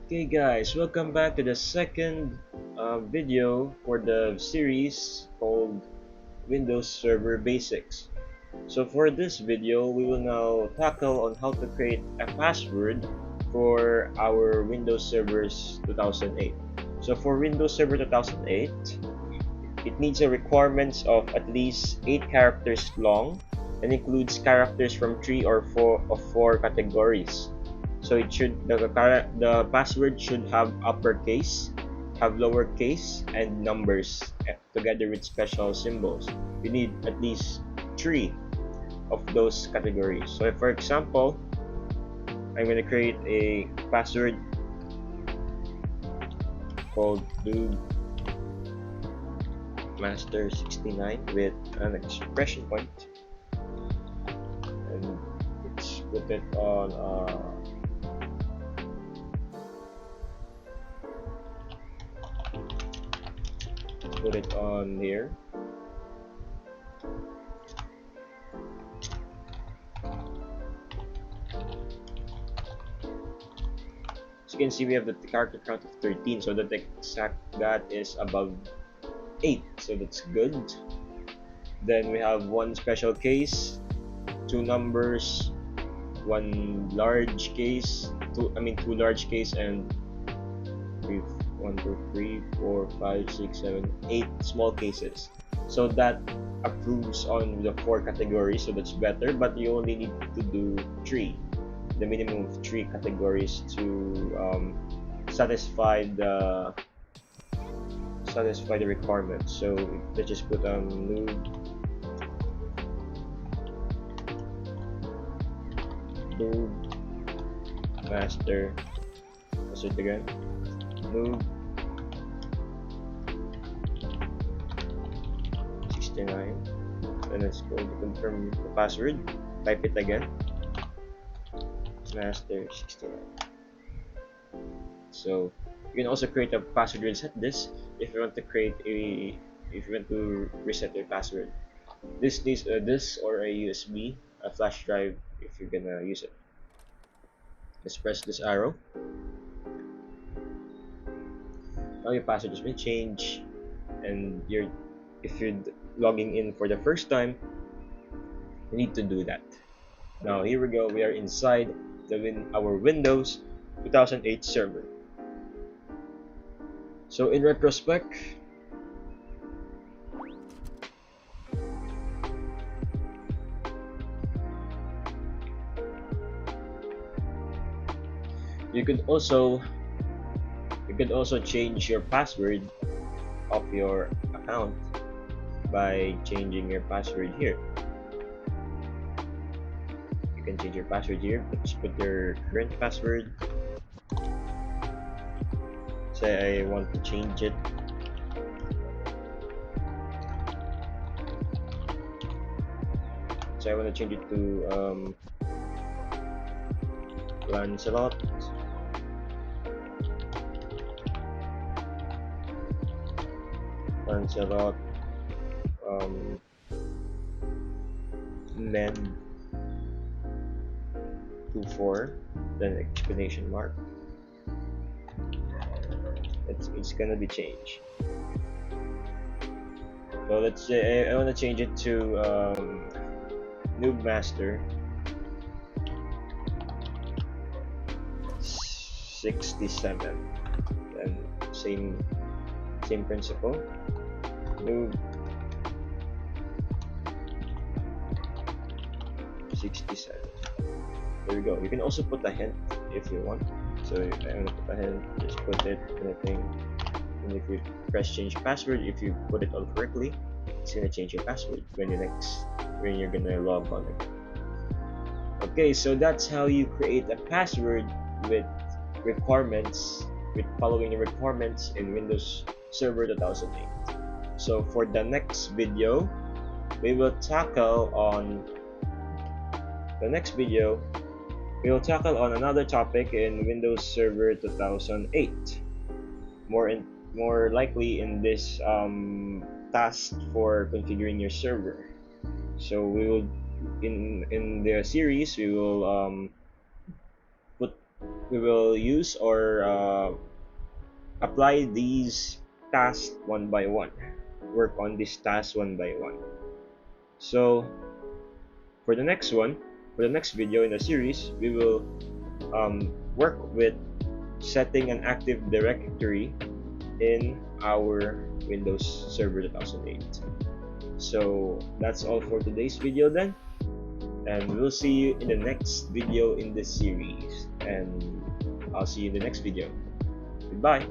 Okay guys, welcome back to the second video for the series called Windows Server Basics. So for this video, we will now tackle on how to create a password for our Windows Servers 2008. So for Windows Server 2008, it needs a requirements of at least 8 characters long and includes characters from 3 or 4 categories. So the password should have uppercase, have lowercase, and numbers together with special symbols. You need at least 3 of those categories. So if, for example, I'm going to create a password called master69 with an expression point, and let's put it on here. As you can see, we have the character count of 13, so the exact that is above 8, so that's good. Then we have one special case, 2 numbers, one large case, two large case, and 8 small cases. So that approves on the 4 categories, so that's better, but you only need to do 3, the minimum of 3 categories to satisfy the requirements. So let's just put noob master, what's it again, noob 69, and let's go to confirm the password. Type it again, master 69. So you can also create a password reset this if you want to reset your password. This needs a disk or a USB, a flash drive if you're gonna use it. Let's press this arrow. Now your password has been changed, and if you're logging in for the first time, you need to do that. Now here we go. We are inside our Windows 2008 server. So in retrospect, you could also change your password of your account by changing your password here. You can change your password here. Just put your current password. Say I want to change it. So I want to change it to Lancelot. Men 24, then exclamation mark. It's gonna be changed. So let's say I want to change it to Noob Master 67, and same principle. Noob 67. There we go. You can also put a hint if you want. So I'm gonna put a hint, just put it in a thing. And if you press change password, if you put it all correctly, it's gonna change your password when you're gonna log on again. Okay, so that's how you create a password with following the requirements in Windows Server 2008. So for the next video, we will tackle on another topic in Windows Server 2008. More likely in this task for configuring your server. So we will in the series we will we will use or apply these tasks one by one, work on these tasks one by one. So for the next one, for the next video in the series, we will work with setting an Active Directory in our Windows Server 2008. So that's all for today's video then, and we'll see you in the next video in this series, and I'll see you in the next video. Goodbye.